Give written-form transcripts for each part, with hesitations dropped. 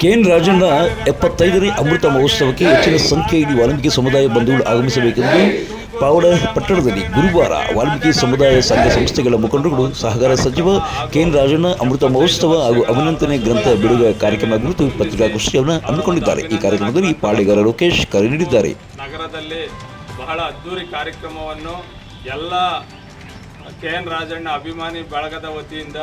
K N Rajanna 75ನೇ ಅಮೃತ ಮಹೋತ್ಸವಕ್ಕೆ ಹೆಚ್ಚಿನ ಸಂಖ್ಯೆಯಲ್ಲಿ ವಾಲ್ಮೀಕಿ ಸಮುದಾಯ ಬಂಧುಗಳು ಆಗಮಿಸಬೇಕೆಂದು ಪಾವಡ ಪಟ್ಟಣದಲ್ಲಿ ಗುರುವಾರ ವಾಲ್ಮೀಕಿ ಸಮುದಾಯ ಸಂಘ ಸಂಸ್ಥೆಗಳ ಮುಖಂಡರುಗಳು ಸಹಕಾರ ಸಚಿವ ಕೆಎನ್ ರಾಜಣ್ಣ ಅಮೃತ ಮಹೋತ್ಸವ ಹಾಗೂ ಅಭಿನಂದನೆ ಗ್ರಂಥ ಬಿಡುಗಡೆ ಕಾರ್ಯಕ್ರಮ ಕುರಿತು ಪತ್ರಿಕಾಗೋಷ್ಠಿಯನ್ನು ಹಮ್ಮಿಕೊಂಡಿದ್ದಾರೆ. ಈ ಕಾರ್ಯಕ್ರಮದಲ್ಲಿ ಪಾಳೆಗಾರ ಲೋಕೇಶ್ ಕರೆ ನೀಡಿದ್ದಾರೆ. ನಗರದಲ್ಲಿ ಬಹಳ ಅದ್ದೂರಿ ಕಾರ್ಯಕ್ರಮವನ್ನು ಎಲ್ಲ ಕೆಎನ್ ರಾಜಣ್ಣ ಅಭಿಮಾನಿ ಬಳಗದ ವತಿಯಿಂದ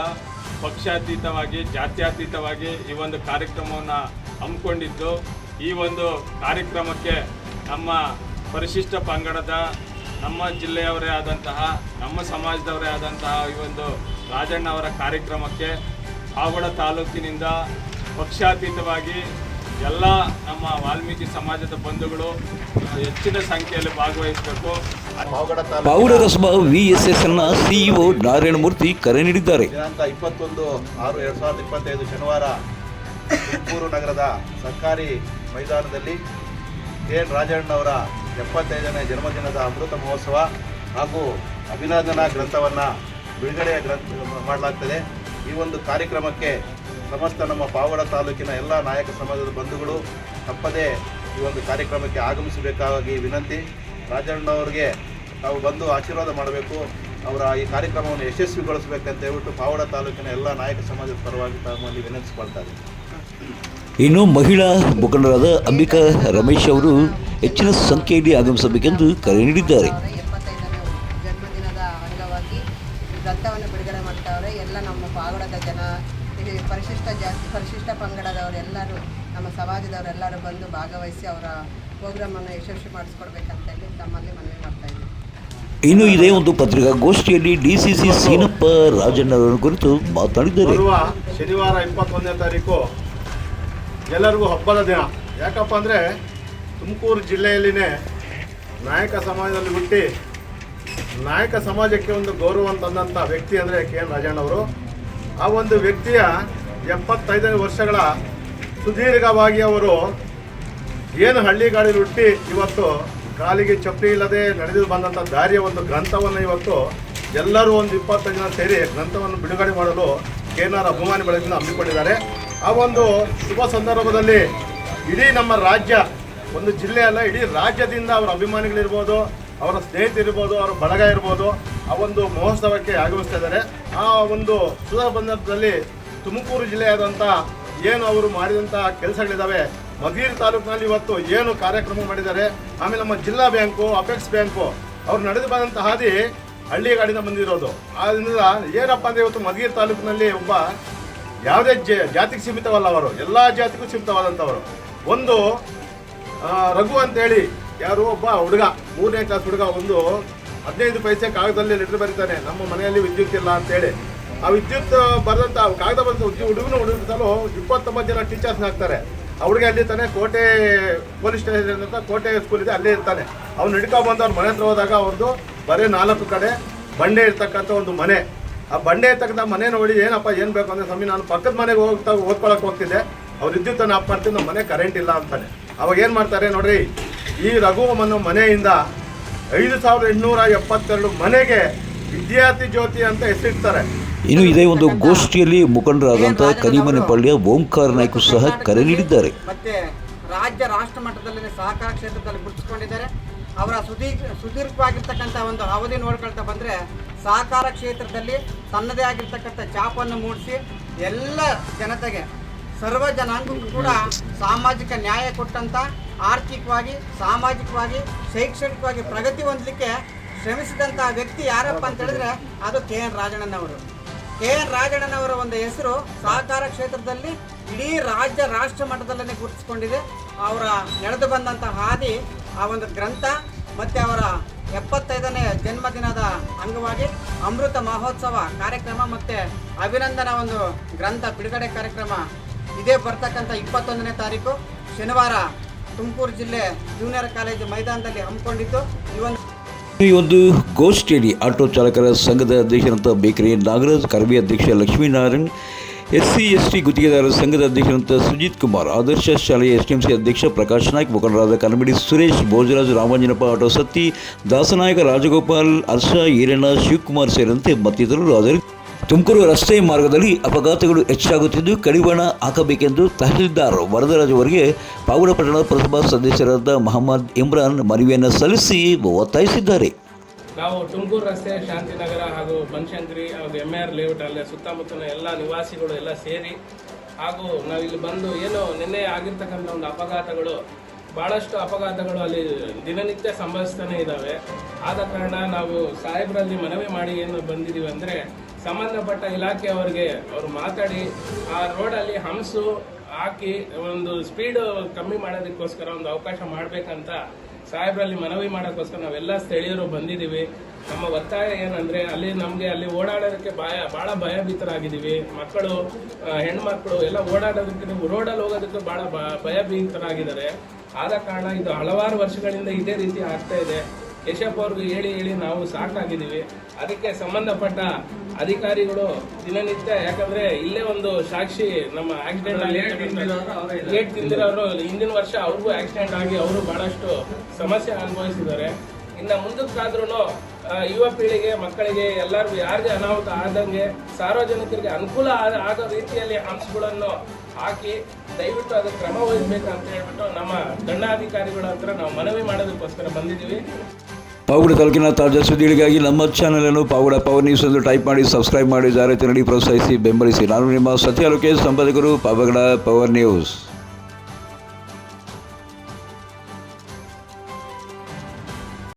ಪಕ್ಷಾತೀತವಾಗಿ ಜಾತ್ಯತೀತವಾಗಿ ಈ ಒಂದು ಕಾರ್ಯಕ್ರಮವನ್ನು ಹಮ್ಮಿಕೊಂಡಿದ್ದು, ಈ ಒಂದು ಕಾರ್ಯಕ್ರಮಕ್ಕೆ ನಮ್ಮ ಪರಿಶಿಷ್ಟ ಪಂಗಡದ ನಮ್ಮ ಜಿಲ್ಲೆಯವರೇ ಆದಂತಹ ನಮ್ಮ ಸಮಾಜದವರೇ ಆದಂತಹ ಈ ಒಂದು ರಾಜಣ್ಣ ಅವರ ಕಾರ್ಯಕ್ರಮಕ್ಕೆ ಪಾವಡ ತಾಲೂಕಿನಿಂದ ಪಕ್ಷಾತೀತವಾಗಿ ಎಲ್ಲ ನಮ್ಮ ವಾಲ್ಮೀಕಿ ಸಮಾಜದ ಬಂಧುಗಳು ಹೆಚ್ಚಿನ ಸಂಖ್ಯೆಯಲ್ಲಿ ಭಾಗವಹಿಸಬೇಕು. ಪಾವಡ ಕಸಬಾ ವಿಎಸ್ಎಸ್ನ ಸಿಇಒ ನಾರಾಯಣಮೂರ್ತಿ ಕರೆ ನೀಡಿದ್ದಾರೆ. ದಿನಾಂಕ 21/6/2025 ಶನಿವಾರ ತುಮಕೂರು ನಗರದ ಸರ್ಕಾರಿ ಮೈದಾನದಲ್ಲಿ ಕೆಎನ್ ರಾಜಣ್ಣವರ 75ನೇ ಜನ್ಮದಿನದ ಅಮೃತ ಮಹೋತ್ಸವ ಹಾಗೂ ಅಭಿನಂದನಾ ಗ್ರಂಥವನ್ನು ಬಿಡುಗಡೆ ಮಾಡಲಾಗ್ತದೆ. ಈ ಒಂದು ಕಾರ್ಯಕ್ರಮಕ್ಕೆ ಸಮಸ್ತ ನಮ್ಮ ಪಾವಡ ತಾಲೂಕಿನ ಎಲ್ಲ ನಾಯಕ ಸಮಾಜದ ಬಂಧುಗಳು ತಪ್ಪದೇ ಈ ಒಂದು ಕಾರ್ಯಕ್ರಮಕ್ಕೆ ಆಗಮಿಸಬೇಕಾಗಿ ವಿನಂತಿ. ರಾಜಣ್ಣವರಿಗೆ ನಾವು ಬಂದು ಆಶೀರ್ವಾದ ಮಾಡಬೇಕು, ಅವರ ಈ ಕಾರ್ಯಕ್ರಮವನ್ನು ಯಶಸ್ವಿಗೊಳಿಸಬೇಕಂತ ಹೇಳ್ಬಿಟ್ಟು ಪಾವಡ ತಾಲೂಕಿನ ಎಲ್ಲ ನಾಯಕ ಸಮಾಜದ ಪರವಾಗಿ ತಮ್ಮಲ್ಲಿ ವಿನಂತಿಸಿಕೊಳ್ತಾರೆ. ಇನ್ನು ಮಹಿಳಾ ಮುಖಂಡರಾದ ಅಂಬಿಕಾ ರಮೇಶ್ ಅವರು ಹೆಚ್ಚಿನ ಸಂಖ್ಯೆಯಲ್ಲಿ ಆಗಮಿಸಬೇಕೆಂದು ಕರೆ ನೀಡಿದ್ದಾರೆ. 75ನೇ ಜನ್ಮದಿನದ ಅಂಗವಾಗಿ ಗ್ರಂಥವನ್ನು ಬಿಡುಗಡೆ ಮಾಡ್ತಾವ್ರೆ. ಎಲ್ಲ ನಮ್ಮ ಪಾವಡದ ಜನ, ಪರಿಶಿಷ್ಟ ಜಾತಿ, ಪರಿಶಿಷ್ಟ ಪಂಗಡದವರೆಲ್ಲರೂ, ನಮ್ಮ ಸಮಾಜದವರೆಲ್ಲರೂ ಬಂದು ಭಾಗವಹಿಸಿ ಅವರ ಪ್ರೋಗ್ರಾಮನ್ನು ಯಶಸ್ವಿ ಮಾಡಿಸ್ಕೊಡ್ಬೇಕಂತೇಳಿ ತಮ್ಮಲ್ಲಿ ಮನವಿ ಮಾಡ್ತಾ ಇದ್ದೀವಿ. ಇನ್ನು ಇದೇ ಒಂದು ಪತ್ರಿಕಾಗೋಷ್ಠಿಯಲ್ಲಿ ಡಿಸಿಸಿ ಸೀನಪ್ಪ ರಾಜಣ್ಣವರ ಕುರಿತು ಮಾತನಾಡಿದ್ದಾರೆ. ಶನಿವಾರ 21ನೇ ತಾರೀಕು ಎಲ್ಲರಿಗೂ ಹಬ್ಬದ ದಿನ. ಯಾಕಪ್ಪ ಅಂದರೆ ತುಮಕೂರು ಜಿಲ್ಲೆಯಲ್ಲಿನೇ ನಾಯಕ ಸಮಾಜದಲ್ಲಿ ಹುಟ್ಟಿ ನಾಯಕ ಸಮಾಜಕ್ಕೆ ಒಂದು ಗೌರವ ತಂದಂಥ ವ್ಯಕ್ತಿ ಅಂದರೆ ಕೆಎನ್ ರಾಜಣ್ಣವರು. ಆ ಒಂದು ವ್ಯಕ್ತಿಯ 75 ವರ್ಷಗಳ ಸುದೀರ್ಘವಾಗಿ ಅವರು ಏನು ಹಳ್ಳಿಗಾಡಿಲಿ ಹುಟ್ಟಿ ಇವತ್ತು ಕಾಲಿಗೆ ಚಪ್ಪಲಿ ಇಲ್ಲದೆ ನಡೆದು ಬಂದಂಥ ದಾರಿಯ ಒಂದು ಗ್ರಂಥವನ್ನು ಇವತ್ತು ಎಲ್ಲರೂ ಒಂದು 25 ಜನ ಸೇರಿ ಗ್ರಂಥವನ್ನು ಬಿಡುಗಡೆ ಮಾಡಲು ಕೆಎನ್ಆರ್ ಅಭಿಮಾನಿ ಬಳಗದಿಂದ ಹಮ್ಮಿಕೊಂಡಿದ್ದಾರೆ. ಆ ಒಂದು ಶುಭ ಸಂದರ್ಭದಲ್ಲಿ ಇಡೀ ನಮ್ಮ ರಾಜ್ಯ, ಒಂದು ಜಿಲ್ಲೆ ಅಲ್ಲ, ಇಡೀ ರಾಜ್ಯದಿಂದ ಅವರ ಅಭಿಮಾನಿಗಳಿರ್ಬೋದು, ಅವರ ಸ್ನೇಹಿತರಿರ್ಬೋದು, ಅವರ ಬಳಗ ಇರ್ಬೋದು, ಆ ಒಂದು ಮಹೋತ್ಸವಕ್ಕೆ ಆಗಮಿಸ್ತಾ ಇದ್ದಾರೆ. ಆ ಒಂದು ಶುಭ ಸಂದರ್ಭದಲ್ಲಿ ತುಮಕೂರು ಜಿಲ್ಲೆಯಾದಂಥ ಏನು ಅವರು ಮಾಡಿದಂಥ ಕೆಲಸಗಳಿದ್ದಾವೆ, ಮಧುಗಿರಿ ತಾಲೂಕಿನಲ್ಲಿ ಇವತ್ತು ಏನು ಕಾರ್ಯಕ್ರಮ ಮಾಡಿದ್ದಾರೆ, ಆಮೇಲೆ ನಮ್ಮ ಜಿಲ್ಲಾ ಬ್ಯಾಂಕು, ಅಪೆಕ್ಸ್ ಬ್ಯಾಂಕು, ಅವ್ರು ನಡೆದು ಬಂದಂಥ ಹಾದಿ ಹಳ್ಳಿಗಾಡಿಂದ ಬಂದಿರೋದು. ಆದ್ದರಿಂದ ಏನಪ್ಪ ಅಂದರೆ ಇವತ್ತು ಮಧುಗಿರಿ ತಾಲೂಕಿನಲ್ಲಿ ಒಬ್ಬ ಯಾವುದೇ ಜಾತಿಗೆ ಸೀಮಿತವಲ್ಲ, ಅವರು ಎಲ್ಲ ಜಾತಿಗೂ ಸೀಮಿತವಾದಂಥವರು. ಒಂದು ರಘು ಅಂತೇಳಿ ಯಾರು ಒಬ್ಬ ಹುಡುಗ, 3ನೇ ಕ್ಲಾಸ್ ಹುಡುಗ, ಒಂದು 15 ಪೈಸೆ ಕಾಗದದಲ್ಲಿ ಲೆಟ್ರ್ ಬರೀತಾನೆ, ನಮ್ಮ ಮನೆಯಲ್ಲಿ ವಿದ್ಯುತ್ ಇಲ್ಲ ಅಂತೇಳಿ. ಆ ವಿದ್ಯುತ್ ಬರೆದಂಥ ಕಾಗದ ಬಂದ ಹುಡುಗನೂ 29 ಜನ ಟೀಚರ್ಸ್ನ ಹಾಕ್ತಾರೆ. ಆ ಹುಡುಗ ಅಲ್ಲಿ ಇರ್ತಾನೆ, ಕೋಟೆ ಪೊಲೀಸ್ ಸ್ಟೇಷನ್ ಅಂತ ಕೋಟೆ ಸ್ಕೂಲ್ ಇದೆ, ಅಲ್ಲೇ ಇರ್ತಾನೆ. ಅವ್ನು ಹಿಡ್ಕೊಂಡ್ಬಂದು ಅವ್ರ ಮನೆ ಹತ್ರ ಹೋದಾಗ ಅವ್ರದ್ದು ಬರೀ 4 ಕಡೆ ಬಂಡೆ ಇರ್ತಕ್ಕಂಥ ಒಂದು ಮನೆ. ಆ ಬಂಡೆ ಇರ್ತಕ್ಕಂಥ ಮನೆ ನೋಡಿ ಏನಪ್ಪ ಏನು ಬೇಕು ಅಂದರೆ, ಸ್ವಾಮಿ ನಾನು ಪಕ್ಕದ ಮನೆಗೆ ಓದ್ಕೊಳಕ್ಕೆ ಹೋಗ್ತಿದ್ದೆ, ಅವ್ರು ವಿದ್ಯುತ್ತನ್ನು ಆಫ್ ಮಾಡ್ತೀನಿ, ನಮ್ಮ ಮನೆ ಕರೆಂಟ್ ಇಲ್ಲ ಅಂತಾನೆ. ಅವಾಗ ಏನು ಮಾಡ್ತಾರೆ ನೋಡ್ರಿ, ಈ ರಘುವಮ್ಮನ ಮನೆಯಿಂದ 5872 ಮನೆಗೆ ವಿದ್ಯಾರ್ಥಿ ಜ್ಯೋತಿ ಅಂತ ಹೆಸರಿಡ್ತಾರೆ. ಇನ್ನು ಇದೇ ಒಂದು ಗೋಷ್ಠಿಯಲ್ಲಿ ಮುಖಂಡರಾದಂಥ ಕರಿಮನೆಪಳ್ಳಿಯ ಓಂಕಾರ ನಾಯ್ಕ ಸಹ ಕರೆ ನೀಡಿದ್ದಾರೆ. ಮತ್ತೆ ರಾಜ್ಯ ರಾಷ್ಟ್ರ ಮಟ್ಟದಲ್ಲಿ ಸಹಕಾರ ಕ್ಷೇತ್ರದಲ್ಲಿ ಗುರುತಿಸಿಕೊಂಡಿದ್ದಾರೆ. ಅವರ ಸುದೀರ್ಘವಾಗಿರ್ತಕ್ಕಂಥ ಒಂದು ಅವಧಿ ನೋಡ್ಕೊಳ್ತಾ ಬಂದರೆ ಸಹಕಾರ ಕ್ಷೇತ್ರದಲ್ಲಿ ತನ್ನದೇ ಆಗಿರ್ತಕ್ಕಂಥ ಛಾಪನ್ನು ಮೂಡಿಸಿ ಎಲ್ಲ ಜನತೆಗೆ, ಸರ್ವ ಜನಾಂಗಕ್ಕೂ ಕೂಡ ಸಾಮಾಜಿಕ ನ್ಯಾಯ ಕೊಟ್ಟಂಥ, ಆರ್ಥಿಕವಾಗಿ, ಸಾಮಾಜಿಕವಾಗಿ, ಶೈಕ್ಷಣಿಕವಾಗಿ ಪ್ರಗತಿ ಹೊಂದಲಿಕ್ಕೆ ಶ್ರಮಿಸಿದಂಥ ವ್ಯಕ್ತಿ ಯಾರಪ್ಪ ಅಂತ ಹೇಳಿದ್ರೆ ಅದು ಕೆಎನ್ ರಾಜಣ್ಣನವರು. ಕೆಎನ್ ರಾಜಣ್ಣನವರ ಒಂದು ಹೆಸರು ಸಹಕಾರ ಕ್ಷೇತ್ರದಲ್ಲಿ ಇಡೀ ರಾಜ್ಯ ರಾಷ್ಟ್ರ ಮಟ್ಟದಲ್ಲೇ ಗುರುತಿಸಿಕೊಂಡಿದೆ. ಅವರ ನಡೆದು ಬಂದಂಥ ಹಾದಿ, ಆ ಒಂದು ಗ್ರಂಥ ಮತ್ತು ಅವರ 75ನೇ ಜನ್ಮದಿನದ ಅಂಗವಾಗಿ ಅಮೃತ ಮಹೋತ್ಸವ ಕಾರ್ಯಕ್ರಮ ಮತ್ತು ಅಭಿನಂದನಾ ಒಂದು ಗ್ರಂಥ ಬಿಡುಗಡೆ ಕಾರ್ಯಕ್ರಮ ಇದೇ ಬರ್ತಕ್ಕಂಥ 21ನೇ ತಾರೀಕು ಶನಿವಾರ ತುಮಕೂರು ಜಿಲ್ಲೆ ಜೂನಿಯರ್ ಕಾಲೇಜು ಮೈದಾನದಲ್ಲಿ ಹಮ್ಮಿಕೊಂಡಿದ್ದು. ಈ ಒಂದು ಗೋಷ್ಠಿಯಲ್ಲಿ ಆಟೋ ಚಾಲಕರ ಸಂಘದ ಅಧ್ಯಕ್ಷರಂತ ಬೇಕರಿ ನಾಗರಾಜ್, ಕರ್ವಿ ಅಧ್ಯಕ್ಷ ಲಕ್ಷ್ಮೀನಾರಾಯಣ್, SC/ST ಗುತ್ತಿಗೆದಾರರ ಸಂಘದ ಅಧ್ಯಕ್ಷರಂತ ಸುಜಿತ್ ಕುಮಾರ್, ಆದರ್ಶ ಶಾಲೆಯ STMC ಅಧ್ಯಕ್ಷ ಪ್ರಕಾಶ್ ನಾಯ್ಕ್, ಮುಖಂಡರಾದ ಕನ್ನಂಬಡಿ ಸುರೇಶ್, ಭೋಜರಾಜ್, ರಾಮಾಂಜನಪ್ಪ, ಆಟೋ ಸತ್ತಿ, ದಾಸನಾಯಕ, ರಾಜಗೋಪಾಲ್, ಹರ್ಷ, ಈರಣ್ಣ, ಶಿವಕುಮಾರ್ ಸೇರಿದಂತೆ ಮತ್ತಿತರರು ಹಾಜರಿದ್ದರು. ತುಮಕೂರು ರಸ್ತೆ ಮಾರ್ಗದಲ್ಲಿ ಅಪಘಾತಗಳು ಹೆಚ್ಚಾಗುತ್ತಿದ್ದು ಕಡಿವಾಣ ಹಾಕಬೇಕೆಂದು ತಹಸೀಲ್ದಾರ್ ವರದರಾಜ್ ಅವರಿಗೆ ಪಾವಗಡ ಪಟ್ಟಣದ ಪುರಸಭಾ ಸದಸ್ಯರಾದ ಮಹಮ್ಮದ್ ಇಮ್ರಾನ್ ಮನವಿಯನ್ನು ಸಲ್ಲಿಸಿ ಒತ್ತಾಯಿಸಿದ್ದಾರೆ. ನಾವು ತುಮಕೂರು ರಸ್ತೆ ಶಾಂತಿನಗರ ಹಾಗೂ ಬನಶಂಕರಿ ಹಾಗೂ MR ಲೇಔಟ್ ಅಲ್ಲೇ ಸುತ್ತಮುತ್ತಲಿನ ಎಲ್ಲ ನಿವಾಸಿಗಳು ಎಲ್ಲ ಸೇರಿ ಹಾಗೂ ನಾವಿಲ್ಲಿ ಬಂದು ಏನು ನಿನ್ನೆ ಆಗಿರ್ತಕ್ಕಂಥ ಒಂದು ಅಪಘಾತಗಳು ಭಾಳಷ್ಟು ಅಪಘಾತಗಳು ಅಲ್ಲಿ ದಿನನಿತ್ಯ ಸಂಭವಿಸ್ತಾನೆ ಇದ್ದಾವೆ. ಆದ ಕಾರಣ ನಾವು ಸಾಹೇಬರಲ್ಲಿ ಮನವಿ ಮಾಡಿ ಏನು ಬಂದಿದ್ದೀವಿ ಅಂದರೆ ಸಂಬಂಧಪಟ್ಟ ಇಲಾಖೆಯವರಿಗೆ ಅವರು ಮಾತಾಡಿ ಆ ರೋಡಲ್ಲಿ ಹಂಸು ಹಾಕಿ ಒಂದು ಸ್ಪೀಡ್ ಕಮ್ಮಿ ಮಾಡೋದಕ್ಕೋಸ್ಕರ ಒಂದು ಅವಕಾಶ ಮಾಡಬೇಕಂತ ಸಾಹೇಬರಲ್ಲಿ ಮನವಿ ಮಾಡೋಕ್ಕೋಸ್ಕರ ನಾವೆಲ್ಲ ಸ್ಥಳೀಯರು ಬಂದಿದ್ದೀವಿ. ನಮ್ಮ ಒತ್ತಾಯ ಏನಂದರೆ ಅಲ್ಲಿ ಓಡಾಡೋದಕ್ಕೆ ಭಾಳ ಭಯಭೀತರಾಗಿದ್ದೀವಿ. ಮಕ್ಕಳು ಹೆಣ್ಮಕ್ಳು ಎಲ್ಲ ಓಡಾಡೋದಕ್ಕೆ ರೋಡಲ್ಲಿ ಹೋಗೋದಕ್ಕೆ ಭಾಳ ಭಯಭೀತರಾಗಿದ್ದಾರೆ. ಆದ ಕಾರಣ ಇದು ಹಲವಾರು ವರ್ಷಗಳಿಂದ ಇದೇ ರೀತಿ ಆಗ್ತಾ ಇದೆ. ಕೇಶಪ್ ಅವ್ರಿಗೆ ಹೇಳಿ ನಾವು ಸಾಕಾಗಿದ್ದೀವಿ. ಅದಕ್ಕೆ ಸಂಬಂಧಪಟ್ಟ ಅಧಿಕಾರಿಗಳು ದಿನನಿತ್ಯ, ಯಾಕಂದ್ರೆ ಇಲ್ಲೇ ಒಂದು ಸಾಕ್ಷಿ ನಮ್ಮ ಆಕ್ಸಿಡೆಂಟ್ ಆಗಿ ಗೇಟ್ ತಿಂದಿರೋರು ಹಿಂದಿನ ವರ್ಷ ಅವ್ರಿಗೂ ಆಕ್ಸಿಡೆಂಟ್ ಆಗಿ ಅವರು ಬಹಳಷ್ಟು ಸಮಸ್ಯೆ ಅನುಭವಿಸಿದ್ದಾರೆ. ಇನ್ನು ಮುಂದಕ್ಕಾದ್ರೂ ಯುವ ಪೀಳಿಗೆ ಮಕ್ಕಳಿಗೆ ಎಲ್ಲರಿಗೂ ಯಾರಿಗೆ ಅನಾಹುತ ಆದಂಗೆ ಸಾರ್ವಜನಿಕರಿಗೆ ಅನುಕೂಲ ಆಗೋ ರೀತಿಯಲ್ಲಿ ಹಂಸಗಳನ್ನು ಹಾಕಿ ದಯವಿಟ್ಟು ಅದಕ್ಕೆ ಕ್ರಮ ವಹಿಸಬೇಕಂತ ಹೇಳ್ಬಿಟ್ಟು ನಮ್ಮ ದಂಡಾಧಿಕಾರಿಗಳ ಹತ್ರ ನಾವು ಮನವಿ ಮಾಡೋದಕ್ಕೋಸ್ಕರ ಬಂದಿದ್ದೀವಿ. ಪಾವಗಡ ತಾಲೂಕಿನ ತಾಜಾ ಸುದ್ದಿಗಳಿಗಾಗಿ ನಮ್ಮ ಚಾನಲನ್ನು ಪಾವಗಡ ಪವರ್ ನ್ಯೂಸ್ ಎಂದು ಟೈಪ್ ಮಾಡಿ ಸಬ್ಸ್ಕ್ರೈಬ್ ಮಾಡಿ ಜಾಹೀರಾತು ನೀಡಿ ಪ್ರೋತ್ಸಾಹಿಸಿ ಬೆಂಬಲಿಸಿ. ನಾನು ನಿಮ್ಮ ಸತ್ಯ ಲೋಕೇಶ್, ಸಂಪಾದಕರು, ಪಾವಗಡ ಪವರ್ ನ್ಯೂಸ್.